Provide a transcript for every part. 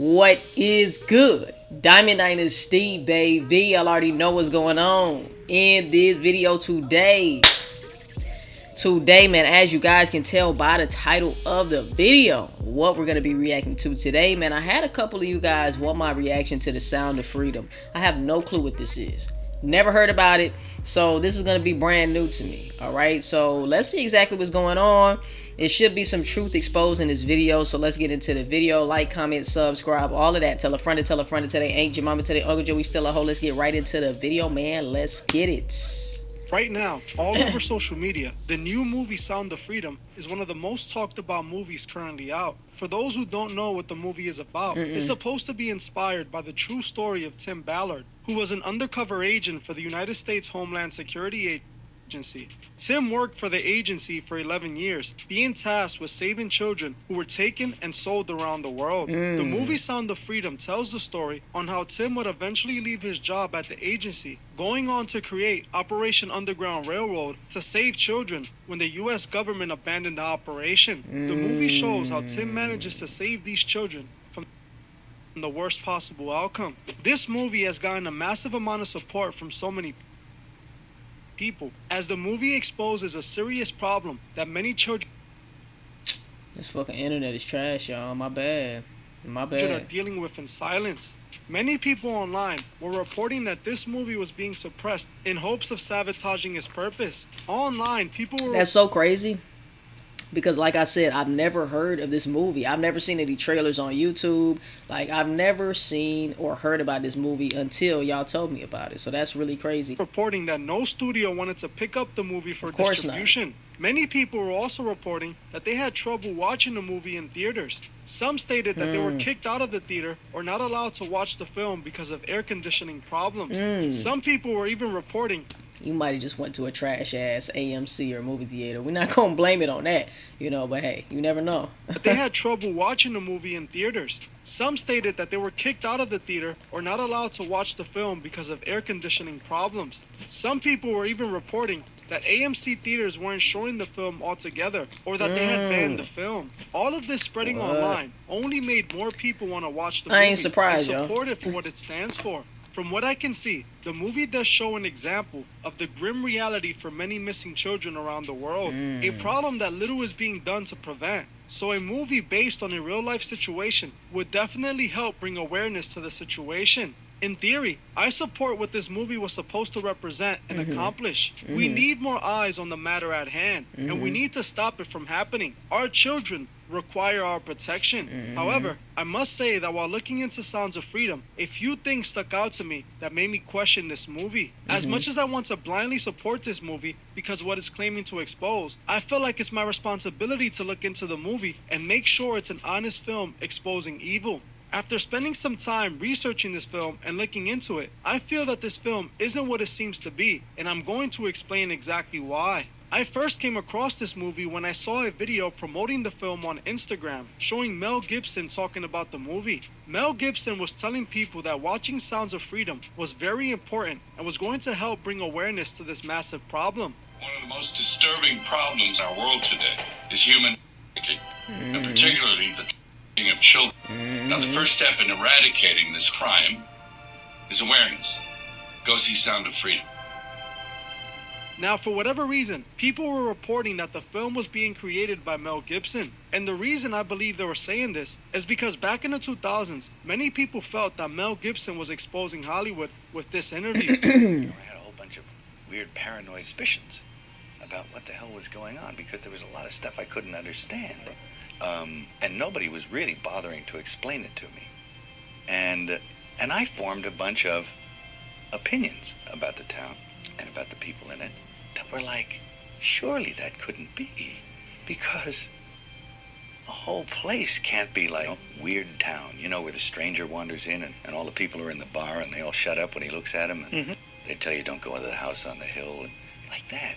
What is good? Diamond Dynasty, baby. Y'all already know what's going on in this video today. Man, as you guys can tell by the title of the video, what we're going to be reacting to today, man, I had a couple of you guys want my reaction to The Sound of Freedom. I have no clue what this is. Never heard about it, so this is going to be brand new to me. All right, so let's see exactly what's going on. It should be some truth exposed in this video, so let's get into the video. Like, comment, subscribe, all of that. Tell a friend to tell a friend to tell their aunt, your mama, tell their uncle, Joey, still a hoe. Let's get right into the video, man. Let's get it. Right now, all over social media, the new movie Sound of Freedom is one of the most talked about movies currently out. For those who don't know what the movie is about, it's supposed to be inspired by the true story of Tim Ballard, who was an undercover agent for the United States Homeland Security Agency. Tim worked for the agency for 11 years, being tasked with saving children who were taken and sold around the world. The movie Sound of Freedom tells the story on how Tim would eventually leave his job at the agency, going on to create Operation Underground Railroad to save children when the U.S. government abandoned the operation. The movie shows how Tim manages to save these children from the worst possible outcome. This movie has gotten a massive amount of support from so many people, as the movie exposes a serious problem that many children This fucking internet is trash, y'all. My bad. are dealing with in silence. Many people online were reporting that this movie was being suppressed in hopes of sabotaging its purpose. Online, people were... That's so crazy. Because like I said, I've never heard of this movie. I've never seen any trailers on YouTube. Like, I've never seen or heard about this movie until y'all told me about it. So that's really crazy. Reporting that no studio wanted to pick up the movie for distribution. Many people were also reporting that they had trouble watching the movie in theaters. Some stated that they were kicked out of the theater or not allowed to watch the film because of air conditioning problems. Some people were even reporting you might have just went to a trash ass AMC or movie theater. We're not gonna blame it on that, you know, but hey, you never know. They had trouble watching the movie in theaters. Some stated that they were kicked out of the theater or not allowed to watch the film because of air conditioning problems. Some people were even reporting that AMC theaters weren't showing the film altogether, or that they had banned the film. All of this spreading online only made more people want to watch the movie I ain't surprised, and support it for what it stands for. From what I can see, the movie does show an example of the grim reality for many missing children around the world, a problem that little is being done to prevent. So a movie based on a real-life situation would definitely help bring awareness to the situation. In theory, I support what this movie was supposed to represent and accomplish. We need more eyes on the matter at hand, and we need to stop it from happening. Our children require our protection. However, I must say that while looking into Sounds of Freedom, a few things stuck out to me that made me question this movie. As much as I want to blindly support this movie because of what it's claiming to expose, I feel like it's my responsibility to look into the movie and make sure it's an honest film exposing evil. After spending some time researching this film and looking into it, I feel that this film isn't what it seems to be, and I'm going to explain exactly why. I first came across this movie when I saw a video promoting the film on Instagram, showing Mel Gibson talking about the movie. Mel Gibson was telling people that watching Sounds of Freedom was very important and was going to help bring awareness to this massive problem. One of the most disturbing problems in our world today is human trafficking, and particularly the trafficking of children. Now, the first step in eradicating this crime is awareness. Go see Sound of Freedom. Now, for whatever reason, people were reporting that the film was being created by Mel Gibson. And the reason I believe they were saying this is because back in the 2000s, many people felt that Mel Gibson was exposing Hollywood with this interview. I had a whole bunch of weird paranoid suspicions about what the hell was going on because there was a lot of stuff I couldn't understand. And nobody was really bothering to explain it to me. And I formed a bunch of opinions about the town and about the people in it that were like, surely that couldn't be, because a whole place can't be like a weird town, you know, where the stranger wanders in and all the people are in the bar and they all shut up when he looks at them and they tell you don't go into the house on the hill and like that.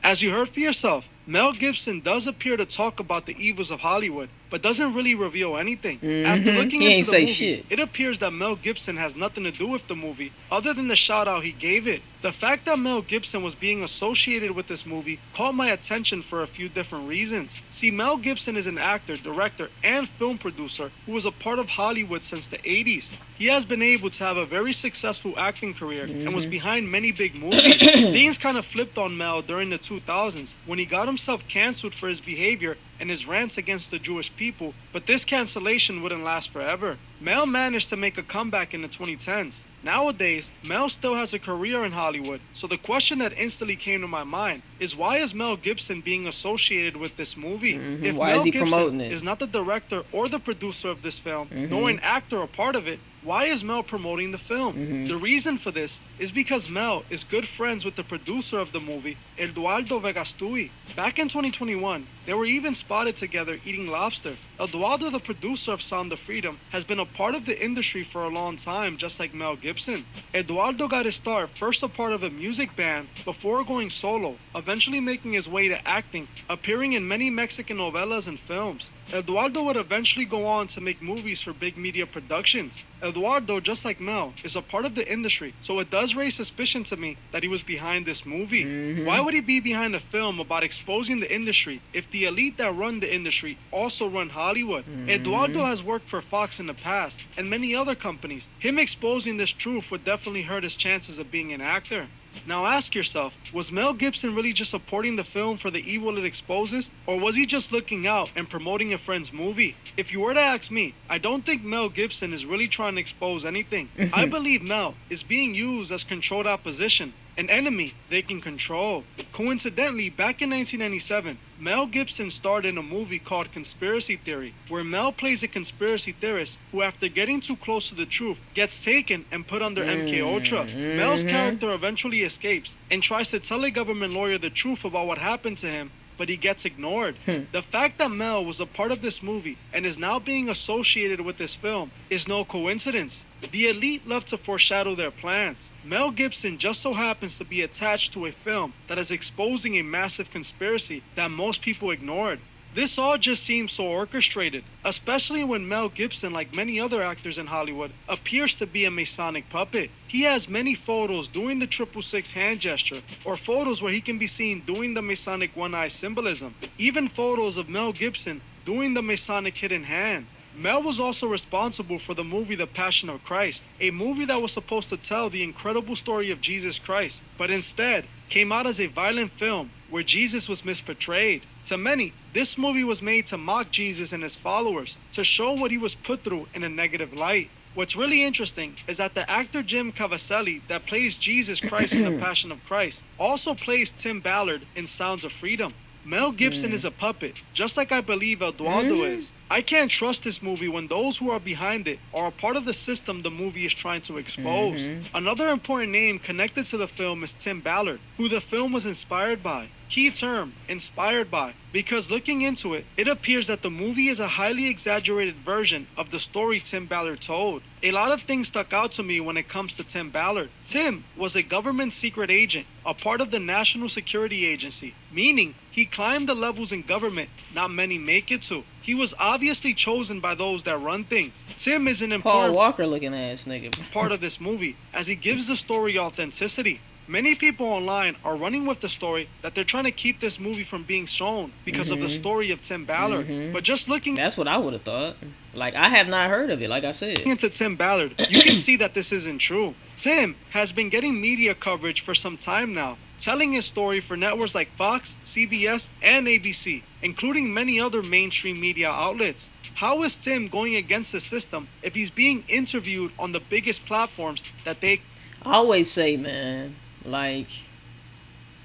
As you heard for yourself, Mel Gibson does appear to talk about the evils of Hollywood, but doesn't really reveal anything. After looking He ain't into the say movie, shit. it appears that Mel Gibson has nothing to do with the movie, other than the shout out he gave it. The fact that Mel Gibson was being associated with this movie caught my attention for a few different reasons. See, Mel Gibson is an actor, director, and film producer who was a part of Hollywood since the 80s. He has been able to have a very successful acting career and was behind many big movies. Things kind of flipped on Mel during the 2000s when he got himself canceled for his behavior and his rants against the Jewish people, but this cancellation wouldn't last forever. Mel managed to make a comeback in the 2010s. Nowadays, Mel still has a career in Hollywood, so the question that instantly came to my mind is, why is Mel Gibson being associated with this movie? If Why Mel is he Gibson promoting it? is not the director or the producer of this film, nor an actor or part of it, why is Mel promoting the film? The reason for this is because Mel is good friends with the producer of the movie, Eduardo Vergastui. Back in 2021, they were even spotted together eating lobster. Eduardo, the producer of Sound of Freedom, has been a part of the industry for a long time, just like Mel Gibson. Eduardo got his start first a part of a music band before going solo, eventually making his way to acting, appearing in many Mexican novelas and films. Eduardo would eventually go on to make movies for big media productions. Eduardo, just like Mel, is a part of the industry, so it does raise suspicion to me that he was behind this movie. Why would he be behind a film about exposing the industry if the elite that run the industry also run Hollywood? Eduardo has worked for Fox in the past and many other companies. Him exposing this truth would definitely hurt his chances of being an actor. Now ask yourself, was Mel Gibson really just supporting the film for the evil it exposes, or was he just looking out and promoting a friend's movie? If you were to ask me, I don't think Mel Gibson is really trying to expose anything. I believe Mel is being used as controlled opposition, an enemy they can control. Coincidentally, back in 1997, Mel Gibson starred in a movie called Conspiracy Theory, where Mel plays a conspiracy theorist who, after getting too close to the truth, gets taken and put under MK Ultra. Mel's character eventually escapes and tries to tell a government lawyer the truth about what happened to him, but he gets ignored. The fact that Mel was a part of this movie and is now being associated with this film is no coincidence. The elite love to foreshadow their plans. Mel Gibson just so happens to be attached to a film that is exposing a massive conspiracy that most people ignored. This all just seems so orchestrated, especially when Mel Gibson, like many other actors in Hollywood, appears to be a Masonic puppet. He has many photos doing the 666 hand gesture, or photos where he can be seen doing the Masonic one-eye symbolism, even photos of Mel Gibson doing the Masonic hidden hand. Mel was also responsible for the movie The Passion of Christ, a movie that was supposed to tell the incredible story of Jesus Christ, but instead came out as a violent film where Jesus was misportrayed. To many, this movie was made to mock Jesus and his followers, to show what he was put through in a negative light. What's really interesting is that the actor Jim Caviezel that plays Jesus Christ in The Passion of Christ also plays Tim Ballard in Sounds of Freedom. Mel Gibson is a puppet, just like I believe Eduardo is. I can't trust this movie when those who are behind it are a part of the system the movie is trying to expose. Another important name connected to the film is Tim Ballard, who the film was inspired by. Key term, inspired by, because looking into it, it appears that the movie is a highly exaggerated version of the story Tim Ballard told. A lot of things stuck out to me when it comes to Tim Ballard. Tim was a government secret agent, a part of the National Security Agency, meaning he climbed the levels in government not many make it to. He was obviously chosen by those that run things. Tim is an Paul important Walker looking ass nigga. part of this movie, as he gives the story authenticity. Many people online are running with the story that they're trying to keep this movie from being shown because of the story of Tim Ballard. But just looking That's what I would have thought. Like, I have not heard of it, like I said. into Tim Ballard, you can see that this isn't true. Tim has been getting media coverage for some time now, telling his story for networks like Fox, CBS, and ABC, including many other mainstream media outlets. How is Tim going against the system if he's being interviewed on the biggest platforms that they... I always say, man, like,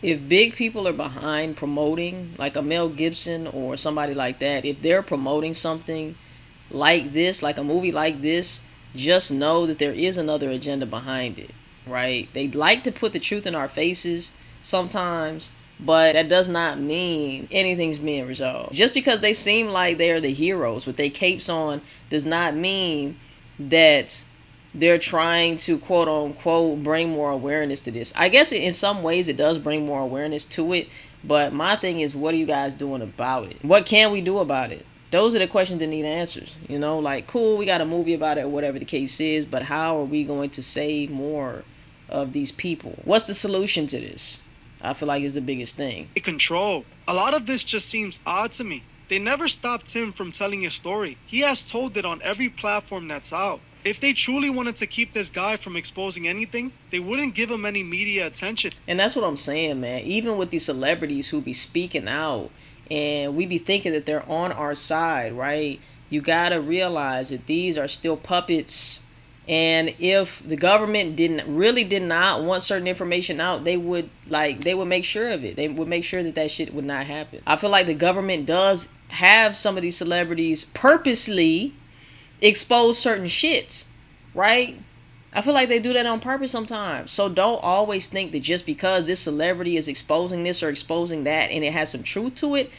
if big people are behind promoting, like a Mel Gibson or somebody like that, if they're promoting something like this, like a movie like this, just know that there is another agenda behind it, right? They like to put the truth in our faces sometimes, but that does not mean anything's being resolved. Just because they seem like they're the heroes with their capes on does not mean that they're trying to quote unquote bring more awareness to this. I guess in some ways it does bring more awareness to it, But my thing is, what are you guys doing about it? What can we do about it? Those are the questions that need answers. You know, like, cool, we got a movie about it or whatever the case is, but how are we going to save more of these people? What's the solution to this? I feel like is the biggest thing. Control. A lot of this just seems odd to me. They never stopped Tim from telling his story. He has told it on every platform that's out. If they truly wanted to keep this guy from exposing anything, they wouldn't give him any media attention. And that's what I'm saying, man. Even with these celebrities who be speaking out and we be thinking that they're on our side, right? You gotta realize that these are still puppets. And if the government did not want certain information out, they would make sure of it. They would make sure that that shit would not happen. I feel like the government does have some of these celebrities purposely expose certain shits, right? I feel like they do that on purpose sometimes. So don't always think that just because this celebrity is exposing this or exposing that and it has some truth to it,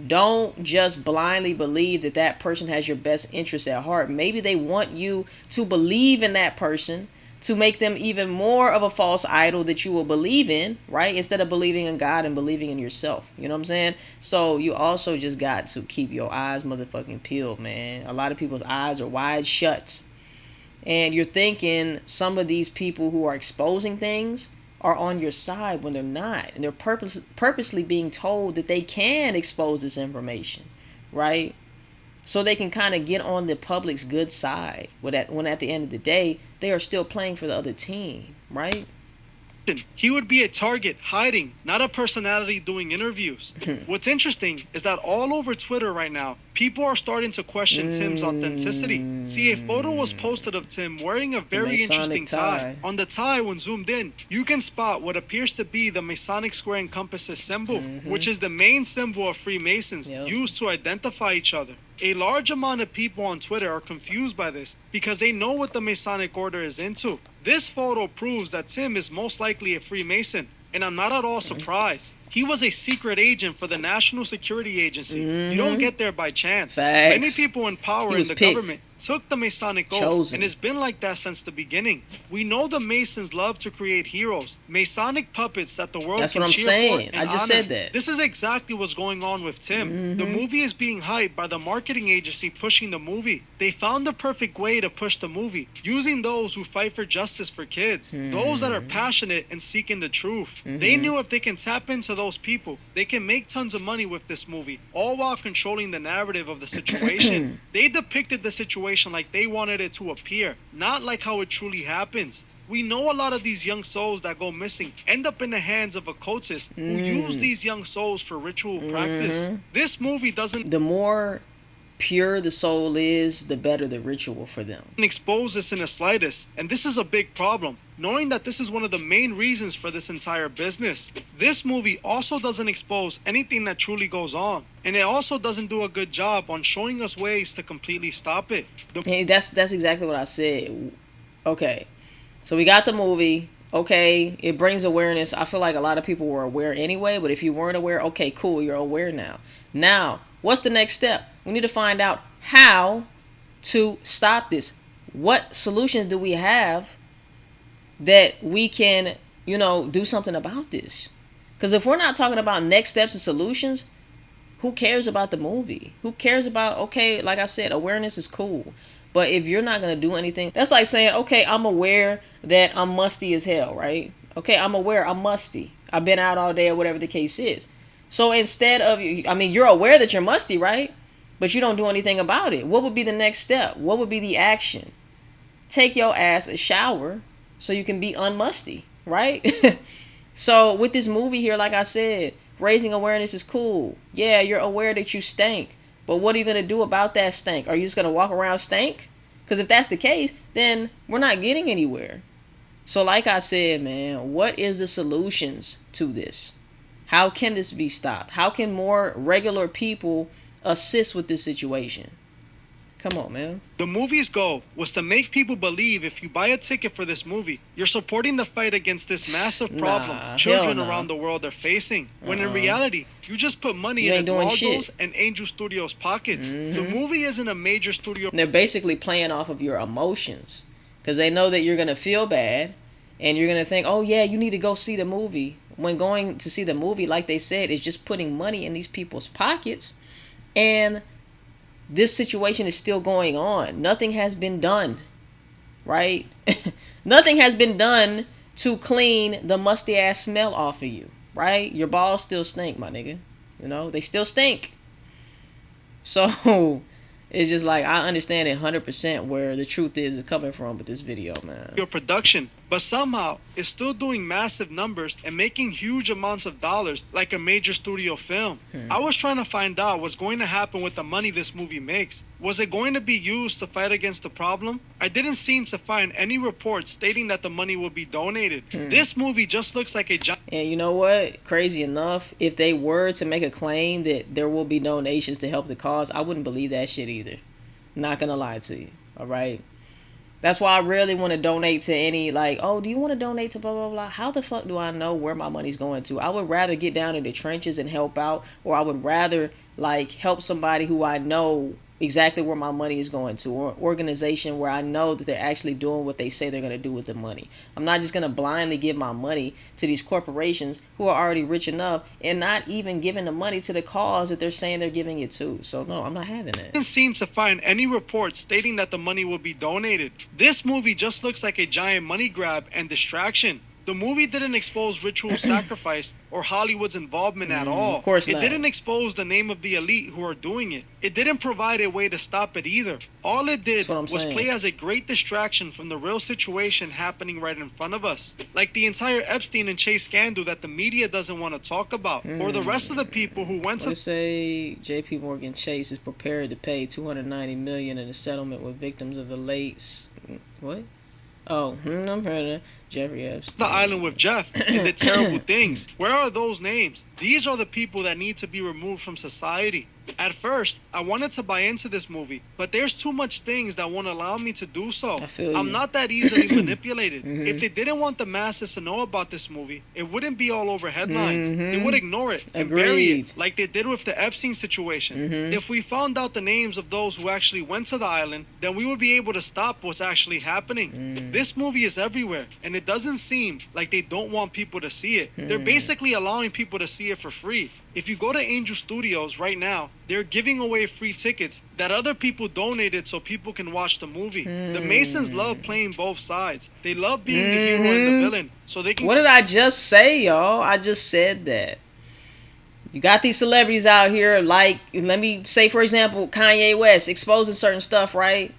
don't just blindly believe that that person has your best interest at heart. Maybe they want you to believe in that person to make them even more of a false idol that you will believe in, right? Instead of believing in God and believing in yourself. You know what I'm saying? So you also just got to keep your eyes motherfucking peeled, man. A lot of people's eyes are wide shut. And you're thinking some of these people who are exposing things are on your side when they're not. And they're purposely being told that they can expose this information, right? So they can kind of get on the public's good side when at the end of the day, they are still playing for the other team, right? He would be a target hiding, not a personality doing interviews. What's interesting is that all over Twitter right now, people are starting to question Tim's authenticity. See, a photo was posted of Tim wearing a very interesting tie. On the tie, when zoomed in, you can spot what appears to be the Masonic square and compasses symbol, which is the main symbol of Freemasons used to identify each other. A large amount of people on Twitter are confused by this because they know what the Masonic order is into. This photo proves that Tim is most likely a Freemason, and I'm not at all surprised. He was a secret agent for the National Security Agency. You don't get there by chance. Facts. Many people in power in the government took the Masonic oath, and it's been like that since the beginning. We know the Masons love to create heroes, Masonic puppets that the world can cheer for. That's what I'm saying. I just said that. This is exactly what's going on with Tim. The movie is being hyped by the marketing agency pushing the movie. They found the perfect way to push the movie, using those who fight for justice for kids, those that are passionate and seeking the truth. They knew if they can tap into those people, they can make tons of money with this movie, all while controlling the narrative of the situation. They depicted the situation like they wanted it to appear, not like how it truly happens. We know a lot of these young souls that go missing end up in the hands of occultists who use these young souls for ritual practice. This movie doesn't... The more pure the soul is, the better the ritual for them. Expose this in the slightest, and this is a big problem, knowing that this is one of the main reasons for this entire business. This movie also doesn't expose anything that truly goes on, and it also doesn't do a good job on showing us ways to completely stop it. Hey, that's exactly what I said. Okay, so we got the movie. Okay, it brings awareness. I feel like a lot of people were aware anyway, but if you weren't aware, okay, cool, you're aware now. Now, what's the next step? We need to find out how to stop this. What solutions do we have that we can, do something about this? Because if we're not talking about next steps and solutions, who cares about the movie? Who cares about, okay, like I said, awareness is cool. But if you're not going to do anything, that's like saying, okay, I'm aware that I'm musty as hell, right? Okay, I'm aware I'm musty. I've been out all day or whatever the case is. So instead of, you're aware that you're musty, right? But you don't do anything about it. What would be the next step? What would be the action? Take your ass a shower so you can be unmusty, right? So with this movie here, like I said, raising awareness is cool. Yeah, you're aware that you stink. But what are you going to do about that stink? Are you just going to walk around stink? Because if that's the case, then we're not getting anywhere. So like I said, man, what is the solutions to this? How can this be stopped? How can more regular people assist with this situation? Come on, man. The movie's goal was to make people believe if you buy a ticket for this movie, you're supporting the fight against this massive problem children around the world are facing. When in reality, you just put money in Eduardo's and Angel Studios' pockets. The movie isn't a major studio. They're basically playing off of your emotions because they know that you're going to feel bad and you're going to think, oh, yeah, you need to go see the movie. when going to see the movie, like they said, is just putting money in these people's pockets. And this situation is still going on. Nothing has been done, right? Nothing has been done to clean the musty ass smell off of you, right? Your balls still stink, my nigga. You know, they still stink. So it's just like, I understand it 100% where the truth is coming from with this video, man. Your production, but somehow it's still doing massive numbers and making huge amounts of dollars like a major studio film. I was trying to find out what's going to happen with the money this movie makes. Was it going to be used to fight against the problem? I didn't seem to find any reports stating that the money will be donated. This movie just looks like a giant... And you know what? Crazy enough, if they were to make a claim that there will be donations to help the cause, I wouldn't believe that shit either. Not gonna lie to you, all right? That's why I rarely want to donate to any, like, oh, do you want to donate to blah, blah, blah? How the fuck do I know where my money's going to? I would rather get down in the trenches and help out, or I would rather, like, help somebody who I know exactly where my money is going to, or an organization where I know that they're actually doing what they say they're going to do with the money. I'm not just going to blindly give my money to these corporations who are already rich enough and not even giving the money to the cause that they're saying they're giving it to. So no, I'm not having that. Didn't seem to find any reports stating that the money will be donated. This movie just looks like a giant money grab and distraction. The movie didn't expose ritual sacrifice or Hollywood's involvement at all. Of course not. It didn't expose the name of the elite who are doing it. It didn't provide a way to stop it either. All it did was play as a great distraction from the real situation happening right in front of us. Like the entire Epstein and Chase scandal that the media doesn't want to talk about. Or the rest of the people who went to... Let's say JP Morgan Chase is prepared to pay $290 million in a settlement with victims of the late... What? Oh, I'm heard of Jeffrey Epstein. The island with Jeff and the terrible things. Where are those names? These are the people that need to be removed from society. At first, I wanted to buy into this movie, but there's too much things that won't allow me to do so. I'm not that easily manipulated. If they didn't want the masses to know about this movie, it wouldn't be all over headlines. They would ignore it and bury it, like they did with the Epstein situation. If we found out the names of those who actually went to the island, then we would be able to stop what's actually happening. This movie is everywhere, and it doesn't seem like they don't want people to see it. They're basically allowing people to see it for free. If you go to Angel Studios right now, they're giving away free tickets that other people donated so people can watch the movie. The Masons love playing both sides. They love being the hero and the villain, so they can... What did I just say, y'all? I just said that. You got these celebrities out here, like, let me say, for example, Kanye West exposing certain stuff, right?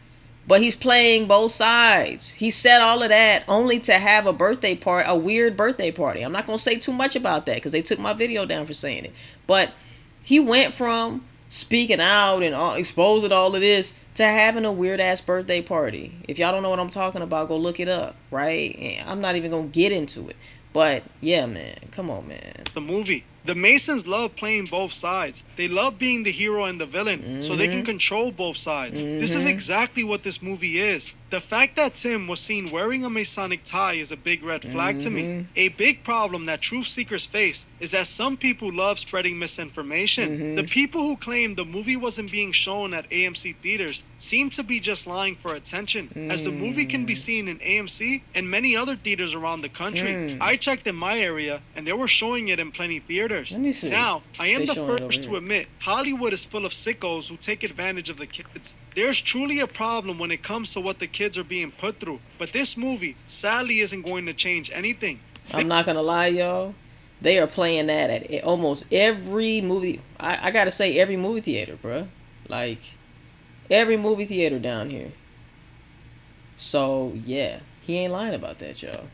But he's playing both sides. He said all of that only to have a birthday party, a weird birthday party. I'm not going to say too much about that because they took my video down for saying it. But he went from speaking out and exposing all of this to having a weird ass birthday party. If y'all don't know what I'm talking about, go look it up, right? And I'm not even going to get into it. But yeah, man, come on, man. The movie. The Masons love playing both sides. They love being the hero and the villain, so they can control both sides. This is exactly what this movie is. The fact that Tim was seen wearing a Masonic tie is a big red flag to me. A big problem that truth seekers face is that some people love spreading misinformation. The people who claim the movie wasn't being shown at AMC theaters seem to be just lying for attention, as the movie can be seen in AMC and many other theaters around the country. I checked in my area, and they were showing it in plenty theaters. Let me see. Now, I am the first to admit, Hollywood is full of sickos who take advantage of the kids. There's truly a problem when it comes to what the kids are being put through. But this movie, sadly, isn't going to change anything. I'm not going to lie, y'all. They are playing that at almost every movie. I got to say, every movie theater, bruh. Like, every movie theater down here. So, yeah. He ain't lying about that, y'all.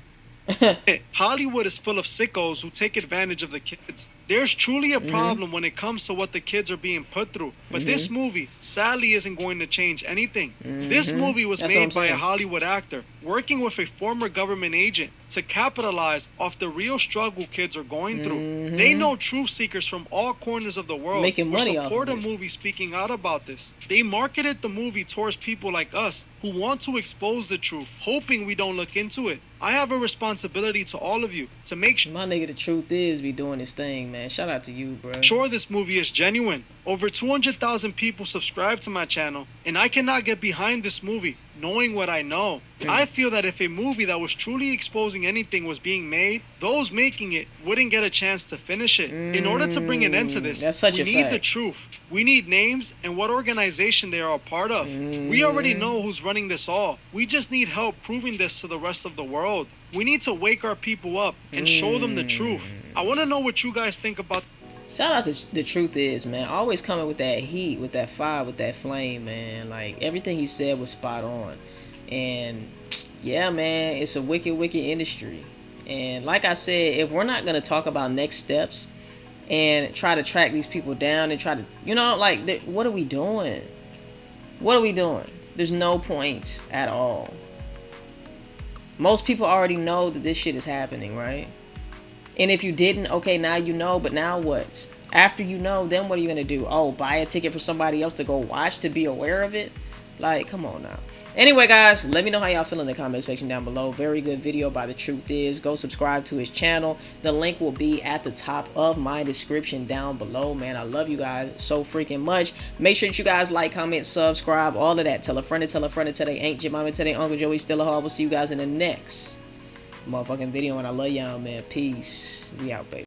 Hollywood is full of sickos who take advantage of the kids. There's truly a problem when it comes to what the kids are being put through. But this movie, sadly, isn't going to change anything. This movie was made by a Hollywood actor working with a former government agent to capitalize off the real struggle kids are going through. They know truth seekers from all corners of the world making money will support off a of it. movie speaking out about this. They marketed the movie towards people like us who want to expose the truth, hoping we don't look into it. I have a responsibility to all of you to make sure My nigga, the truth is be doing this thing, man. Shout out to you, bro. sure this movie is genuine. Over 200,000 people subscribe to my channel, and I cannot get behind this movie knowing what I know, I feel that if a movie that was truly exposing anything was being made, those making it wouldn't get a chance to finish it. In order to bring an end to this, That's such we a need fact. the truth. We need names and what organization they are a part of. We already know who's running this all. We just need help proving this to the rest of the world. We need to wake our people up and show them the truth. I want to know what you guys think about. Shout out to The Truth Is, man. Always coming with that heat, with that fire, with that flame, man. Like, everything he said was spot on. And, yeah, man, it's a wicked, wicked industry. And like I said, if we're not going to talk about next steps and try to track these people down and try to, you know, like, what are we doing? What are we doing? There's no point at all. Most people already know that this shit is happening, right? And if you didn't, okay, now you know, but now what? After you know, then what are you going to do? Oh, buy a ticket for somebody else to go watch to be aware of it? Like, come on now. Anyway, guys, let me know how y'all feel in the comment section down below. Very good video by The Truth Is. Go subscribe to his channel. The link will be at the top of my description down below, man. I love you guys so freaking much. Make sure that you guys like, comment, subscribe, all of that. Tell a friend to tell a friend until they ain't your mama, tell they Uncle Joey still a hard. We'll see you guys in the next motherfucking video, and I love y'all, man. Peace. We out, baby.